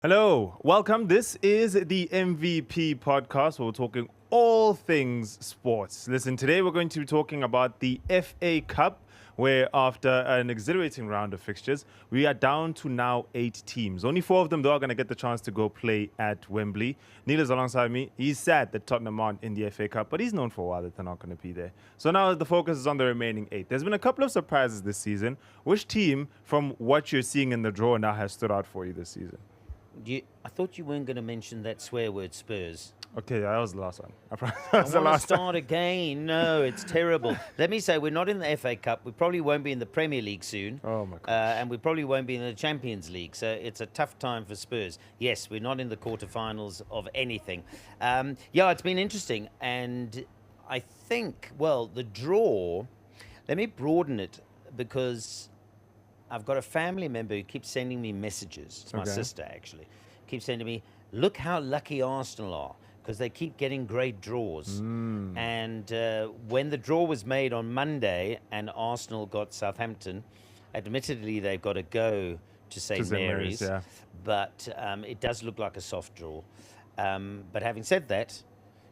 Hello, welcome. This is the MVP podcast where we're talking all things sports. Listen, today we're going to be talking about the FA Cup, where after an exhilarating round of fixtures, we are down to now 8 teams. Only 4 of them, though, are going to get the chance to go play at Wembley. Neil is alongside me. He's sad that Tottenham aren't in the FA Cup, but he's known for a while that they're not going to be there. So now the focus is on the remaining 8. There's been a couple of surprises this season. Which team, from what you're seeing in the draw now, has stood out for you this season? I thought you weren't going to mention that swear word, Spurs. Okay, that was the last one. I promise I that was the want to last one. start again. No, it's terrible. Let me say, we're not in the FA Cup. We probably won't be in the Premier League soon. Oh, my gosh. And we probably won't be in the Champions League. So it's a tough time for Spurs. Yes, we're not in the quarterfinals of anything. It's been interesting. And I think, the draw, let me broaden it because I've got a family member who keeps sending me messages. It's my sister, actually. Keeps sending me, look how lucky Arsenal are, because they keep getting great draws. And when the draw was made on Monday and Arsenal got Southampton, admittedly, they've got to go to St. Mary's. Yeah. But it does look like a soft draw. But having said that,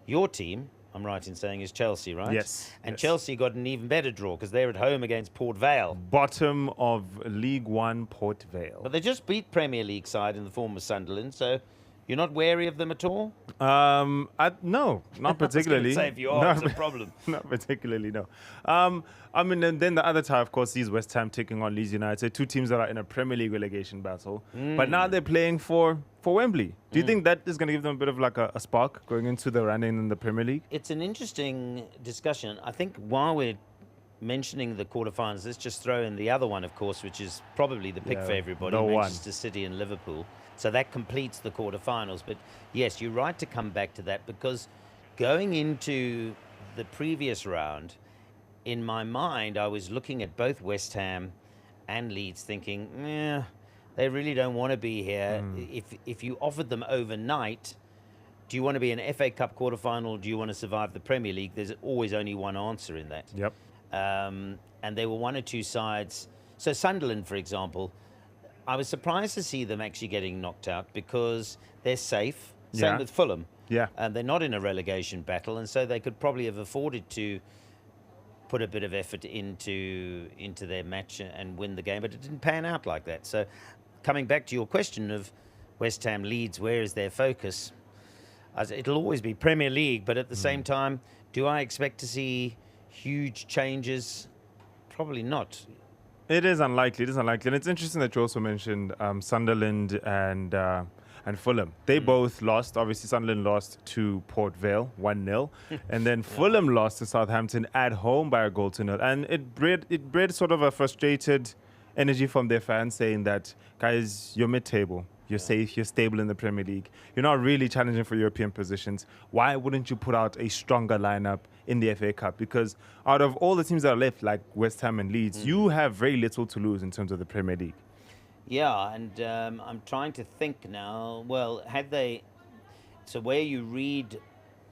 your team, I'm right in saying, is Chelsea, right? Yes. And yes. Chelsea got an even better draw because they're at home against Port Vale. Bottom of League One, Port Vale. But they just beat Premier League side in the form of Sunderland, so you're not wary of them at all? No, not particularly. I was gonna say, if you are, it's a problem. Not particularly, no. And then the other tie, of course, is West Ham taking on Leeds United, 2 teams that are in a Premier League relegation battle. But now they're playing for Wembley. Do you think that is going to give them a bit of like a spark going into the running in the Premier League? It's an interesting discussion. I think while we're mentioning the quarterfinals, let's just throw in the other one, of course, which is probably the pick for everybody, Manchester City and Liverpool. So that completes the quarterfinals. But yes, you're right to come back to that because going into the previous round, in my mind, I was looking at both West Ham and Leeds thinking, they really don't want to be here. If you offered them overnight, do you want to be an FA Cup quarterfinal or do you want to survive the Premier League? There's always only one answer in that. Yep. And there were 1 or 2 sides. So Sunderland, for example, I was surprised to see them actually getting knocked out because they're safe. Same with Fulham. Yeah. And they're not in a relegation battle, and so they could probably have afforded to put a bit of effort into their match and win the game, but it didn't pan out like that. So coming back to your question of West Ham, Leeds, where is their focus? It'll always be Premier League, but at the same time, do I expect to see huge changes? Probably not. It is unlikely. And it's interesting that you also mentioned Sunderland and Fulham. They both lost. Obviously, Sunderland lost to Port Vale 1-0. And then Fulham lost to Southampton at home by a goal to 0. And it bred sort of a frustrated energy from their fans saying that, guys, you're mid-table. You're safe. You're stable in the Premier League. You're not really challenging for European positions. Why wouldn't you put out a stronger lineup in the FA Cup? Because out of all the teams that are left, like West Ham and Leeds, you have very little to lose in terms of the Premier League. Yeah, and I'm trying to think now. Well, had they... So where you read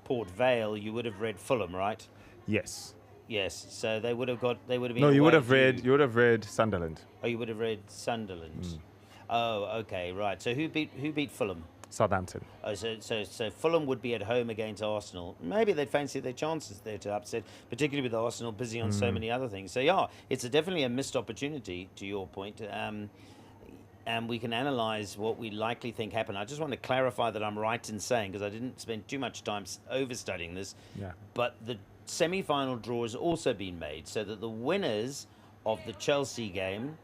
Port Vale, you would have read Fulham, right? Yes. Yes, so they would have been... No, you would have away read Sunderland. Oh, you would have read Sunderland. Oh, okay, right. So who beat Fulham? Southampton. Oh, so Fulham would be at home against Arsenal. Maybe they'd fancy their chances there to upset, particularly with Arsenal busy on so many other things. So yeah, it's definitely a missed opportunity, to your point. And we can analyse what we likely think happened. I just want to clarify that I'm right in saying, because I didn't spend too much time overstudying this, but the semi-final draw has also been made so that the winners of the Chelsea game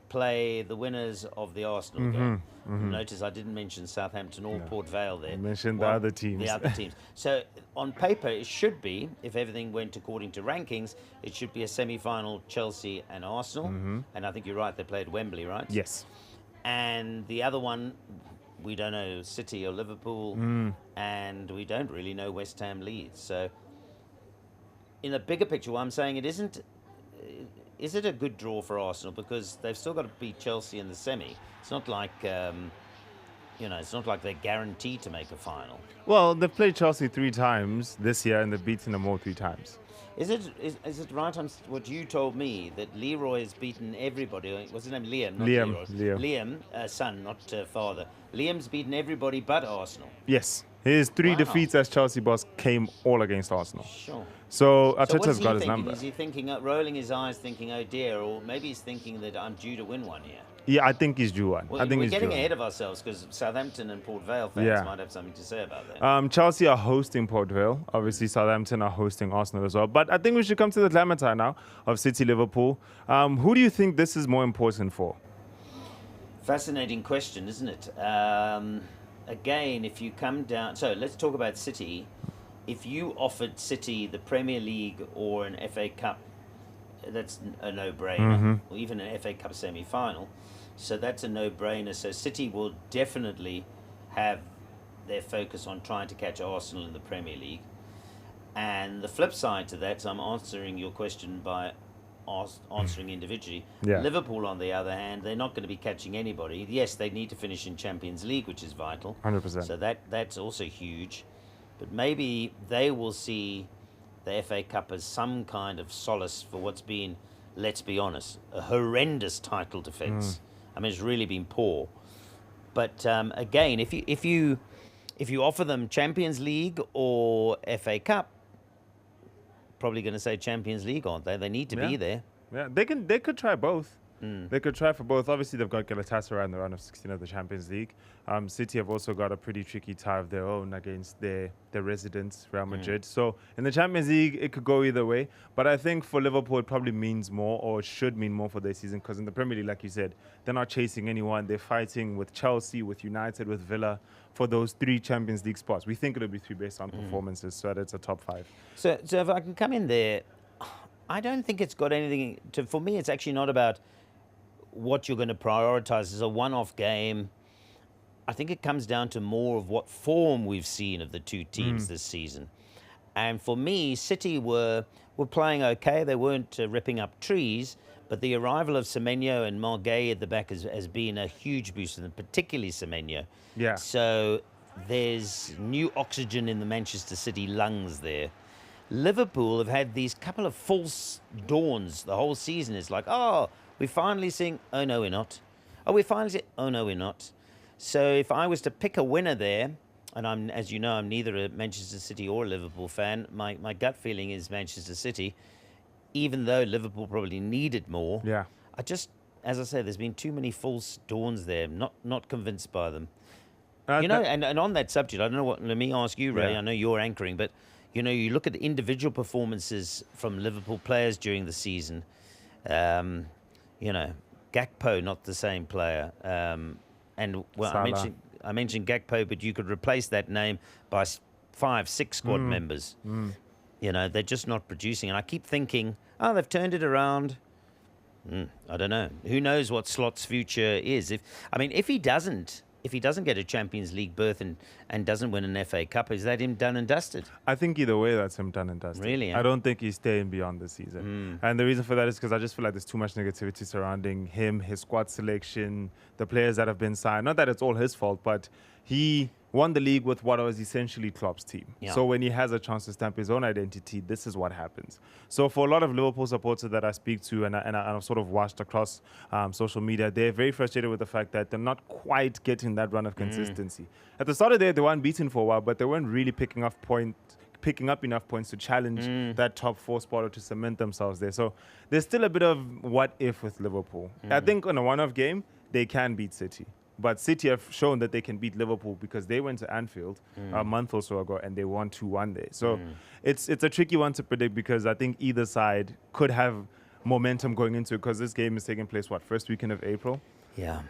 play the winners of the Arsenal game. Notice I didn't mention Southampton or Port Vale there. You mentioned the other teams. The other teams. So on paper, it should be, if everything went according to rankings, it should be a semi-final Chelsea and Arsenal. And I think you're right, they played Wembley, right? Yes. And the other one, we don't know City or Liverpool, and we don't really know West Ham Leeds. So in a bigger picture, what I'm saying, it isn't... Is it a good draw for Arsenal? Because they've still got to beat Chelsea in the semi. It's not like it's not like they're guaranteed to make a final. Well, they've played Chelsea 3 times this year, and they've beaten them all 3 times. Is it right on what you told me that Leroy has beaten everybody? What's his name? Liam, not Leroy. Liam, son, not father. Liam's beaten everybody but Arsenal. Yes. His 3 defeats as Chelsea boss came all against Arsenal. Sure. So Arteta's got his number. Is he thinking, rolling his eyes, thinking, oh dear, or maybe he's thinking that I'm due to win one here? Yeah, I think he's due one. Well, we're getting ahead of ourselves because Southampton and Port Vale fans might have something to say about that. Chelsea are hosting Port Vale. Obviously, Southampton are hosting Arsenal as well. But I think we should come to the glamour now of City Liverpool. Who do you think this is more important for? Fascinating question, isn't it? Again, if you come down... So let's talk about City. If you offered City the Premier League or an FA Cup, that's a no-brainer. Or even an FA Cup semi-final. So that's a no-brainer. So City will definitely have their focus on trying to catch Arsenal in the Premier League. And the flip side to that, so I'm answering your question by answering individually. Yeah. Liverpool, on the other hand, they're not going to be catching anybody. Yes, they need to finish in Champions League, which is vital. 100%. So that's also huge. But maybe they will see the FA Cup as some kind of solace for what's been, let's be honest, a horrendous title defence. I mean, it's really been poor. But again, if you offer them Champions League or FA Cup, probably going to say Champions League, aren't they? They need to be there. Yeah, they could try both. They could try for both. Obviously, they've got Galatasaray in the round of 16 of the Champions League. City have also got a pretty tricky tie of their own against their residents, Real Madrid. So in the Champions League, it could go either way. But I think for Liverpool, it probably means more, or should mean more for their season, because in the Premier League, like you said, they're not chasing anyone. They're fighting with Chelsea, with United, with Villa for those 3 Champions League spots. We think it'll be 3 based on performances, so that it's a top 5. So if I can come in there, I don't think it's got anything to... For me, it's actually not about what you're going to prioritise as a one-off game. I think it comes down to more of what form we've seen of the 2 teams this season. And for me, City were playing okay. They weren't ripping up trees, but the arrival of Semenyo and Margay at the back has been a huge boost for them, particularly Semenyo. Yeah. So there's new oxygen in the Manchester City lungs there. Liverpool have had these couple of false dawns the whole season. It's like, oh, we're finally seeing, oh, no, we're not. Oh, we're finally seeing, oh, no, we're not. So if I was to pick a winner there, and as you know, I'm neither a Manchester City or a Liverpool fan, my gut feeling is Manchester City, even though Liverpool probably needed more. Yeah. As I say, there's been too many false dawns there. Not convinced by them. And on that subject, I don't know what, let me ask you, Ray, I know you're anchoring, but, you look at the individual performances from Liverpool players during the season. Gakpo, not the same player. I mentioned Gakpo, but you could replace that name by 5, 6 squad members. They're just not producing. And I keep thinking, oh, they've turned it around. I don't know. Who knows what Slot's future is? If he doesn't get a Champions League berth and doesn't win an FA Cup, is that him done and dusted? I think either way, that's him done and dusted. Really? I don't think he's staying beyond the season. And the reason for that is because I just feel like there's too much negativity surrounding him, his squad selection, the players that have been signed. Not that it's all his fault, but he won the league with what was essentially Klopp's team. Yeah. So when he has a chance to stamp his own identity, this is what happens. So for a lot of Liverpool supporters that I speak to and I've sort of watched across social media, they're very frustrated with the fact that they're not quite getting that run of consistency. At the start of the year, they were unbeaten for a while, but they weren't really picking up enough points to challenge that top 4 spot or to cement themselves there. So there's still a bit of what if with Liverpool. I think on a one-off game, they can beat City. But City have shown that they can beat Liverpool because they went to Anfield a month or so ago and they won 2-1 there. So it's a tricky one to predict because I think either side could have momentum going into it because this game is taking place, first weekend of April? Yeah.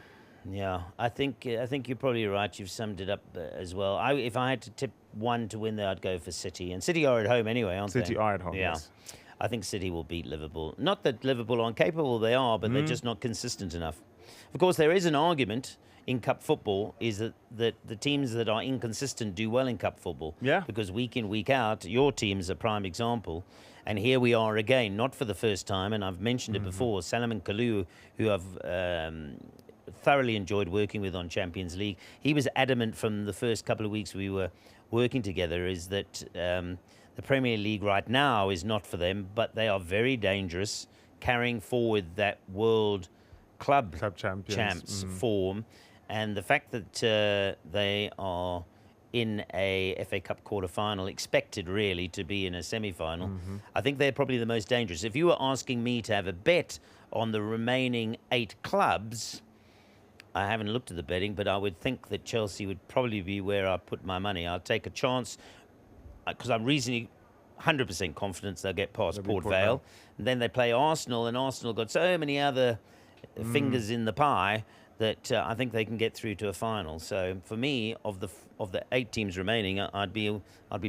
I think you're probably right. You've summed it up as well. If I had to tip one to win there, I'd go for City. And City are at home anyway, aren't they? City are at home, yeah. Yes. I think City will beat Liverpool. Not that Liverpool aren't capable, they are, but they're just not consistent enough. Of course, there is an argument in cup football is that the teams that are inconsistent do well in cup football. Yeah. Because week in, week out, your team's a prime example. And here we are again, not for the first time, and I've mentioned it before, Salomon Kalou, who thoroughly enjoyed working with on Champions League. He was adamant from the first couple of weeks we were working together is that the Premier League right now is not for them, but they are very dangerous, carrying forward that World Club champs form. And the fact that they are in a FA Cup quarter-final, expected really to be in a semi-final, I think they're probably the most dangerous. If you were asking me to have a bet on the remaining 8 clubs, I haven't looked at the betting, but I would think that Chelsea would probably be where I put my money. I'll take a chance because I'm reasonably 100% confident they'll get past Port Vale. And then they play Arsenal, and Arsenal got so many other fingers in the pie that I think they can get through to a final. So for me, of the 8 teams remaining, I'd be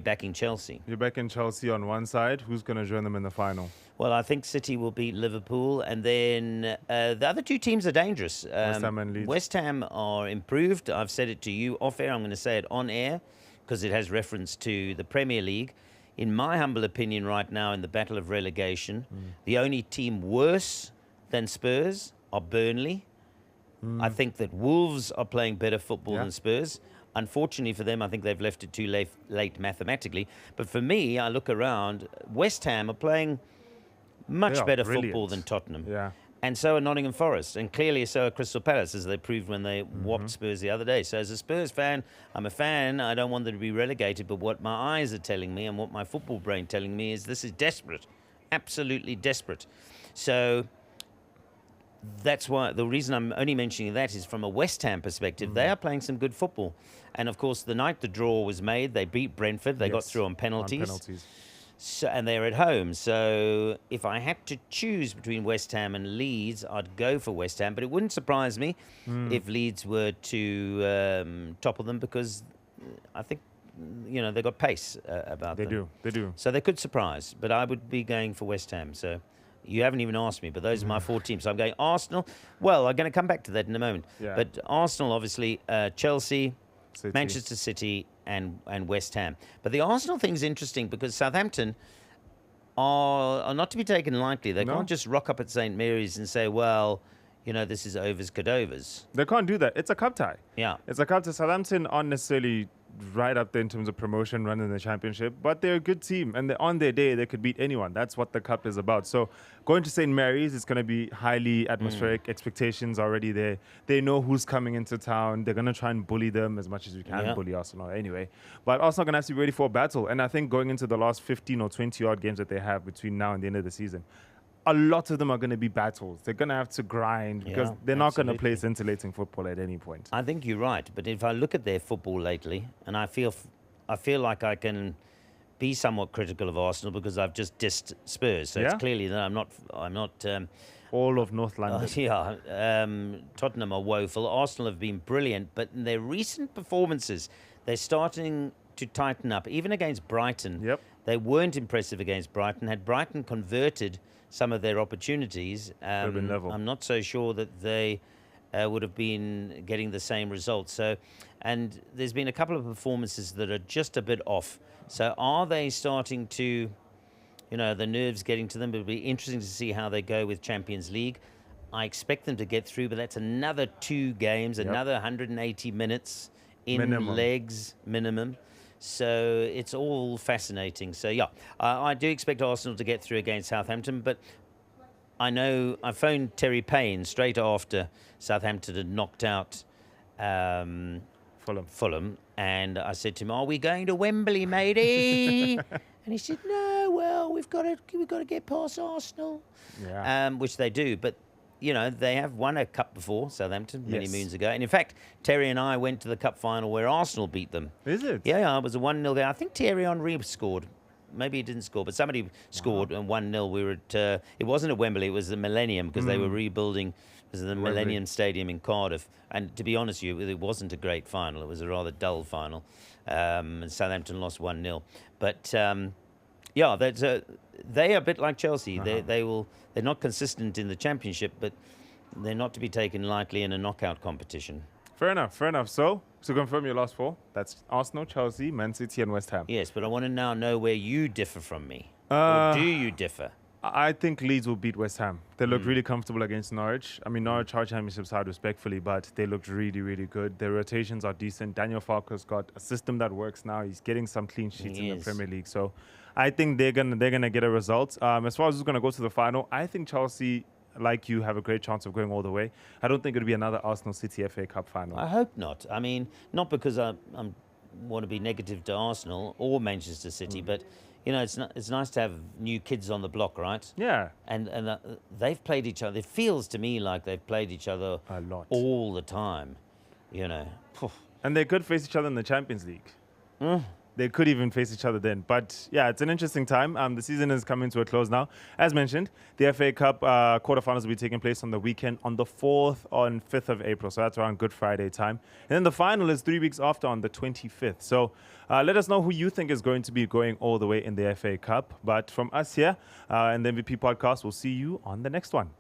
backing Chelsea. You're backing Chelsea on one side. Who's going to join them in the final? Well, I think City will beat Liverpool, and then the other 2 teams are dangerous. West Ham and Leeds. West Ham are improved. I've said it to you off air. I'm going to say it on air because it has reference to the Premier League. In my humble opinion right now in the battle of relegation, the only team worse than Spurs are Burnley. I think that Wolves are playing better football than Spurs. Unfortunately for them, I think they've left it too late mathematically. But for me, I look around, West Ham are playing much better football than Tottenham. Yeah. And so are Nottingham Forest. And clearly so are Crystal Palace, as they proved when they whopped Spurs the other day. So as a Spurs fan, I'm a fan. I don't want them to be relegated. But what my eyes are telling me and what my football brain telling me is this is desperate. Absolutely desperate. So that's why the reason I'm only mentioning that is from a West Ham perspective. They are playing some good football. And, of course, the night the draw was made, they beat Brentford. They got through on penalties. So, and they're at home. So if I had to choose between West Ham and Leeds, I'd go for West Ham. But it wouldn't surprise me if Leeds were to topple them because I think, you know, they've got pace about them. They do. So they could surprise. But I would be going for West Ham. So you haven't even asked me, but those are my 4 teams. So I'm going Arsenal. Well, I'm going to come back to that in a moment. Yeah. But Arsenal, obviously, Chelsea, Manchester City, and West Ham. But the Arsenal thing's interesting because Southampton are not to be taken lightly. They can't just rock up at St. Mary's and say, well, you know, this is overs cadovers. They can't do that. It's a cup tie. Yeah. It's a cup tie. Southampton aren't necessarily right up there in terms of promotion, running the championship, but they're a good team, and on their day they could beat anyone. That's what the cup is about. So going to St. Mary's, it's going to be highly atmospheric. Expectations already there. They know who's coming into town. They're going to try and bully them as much as we can. Bully Arsenal anyway, but Arsenal going to have to be ready for a battle. And I think going into the last 15 or 20 odd games that they have between now and the end of the season, a lot of them are going to be battles. They're going to have to grind because they're not going to play scintillating football at any point. I think you're right, but if I look at their football lately, and I feel like I can be somewhat critical of Arsenal because I've just dissed Spurs. So it's clearly that I'm not. All of North London. Tottenham are woeful. Arsenal have been brilliant, but in their recent performances, they're starting to tighten up. Even against Brighton, they weren't impressive against Brighton. Had Brighton converted some of their opportunities, I'm not so sure that they would have been getting the same results. So, and there's been a couple of performances that are just a bit off. So are they starting to, you know, the nerves getting to them? It'll be interesting to see how they go with Champions League. I expect them to get through, but that's another 2 games, another 180 minutes in legs minimum. So it's all fascinating. So, I do expect Arsenal to get through against Southampton, but I know I phoned Terry Payne straight after Southampton had knocked out Fulham, and I said to him, "Are we going to Wembley, matey?" And he said, "No, well, we've got to get past Arsenal," which they do, but. You know, they have won a cup before, Southampton, many moons ago. And in fact, Terry and I went to the cup final where Arsenal beat them. Is it? Yeah, it was a 1-0 game. I think Thierry Henry scored. Maybe he didn't score, but somebody scored and 1-0. We were at, it wasn't at Wembley, it was the Millennium because they were rebuilding. It was the Millennium Stadium in Cardiff. And to be honest with you, it wasn't a great final. It was a rather dull final. And Southampton lost 1-0. But, they are a bit like Chelsea. They're not consistent in the championship, but they're not to be taken lightly in a knockout competition. Fair enough. So, to confirm your last 4, that's Arsenal, Chelsea, Man City, and West Ham. Yes, but I want to now know where you differ from me. Or do you differ? I think Leeds will beat West Ham. They look really comfortable against Norwich. I mean, Norwich are championship side respectfully, but they looked really, really good. Their rotations are decent. Daniel Farke's got a system that works now. He's getting some clean sheets in the Premier League. So I think they're gonna get a result. As far as who's gonna go to the final, I think Chelsea, like you, have a great chance of going all the way. I don't think it'll be another Arsenal City FA Cup final. I hope not. I mean, not because I want to be negative to Arsenal or Manchester City, but you know, it's nice to have new kids on the block, right? Yeah. And they've played each other. It feels to me like they've played each other a lot, all the time, you know. And they could face each other in the Champions League. They could even face each other then. But yeah, it's an interesting time. The season is coming to a close now. As mentioned, the FA Cup quarterfinals will be taking place on the weekend on the 4th and 5th of April. So that's around Good Friday time. And then the final is 3 weeks after on the 25th. So let us know who you think is going to be going all the way in the FA Cup. But from us here in the MVP podcast, we'll see you on the next one.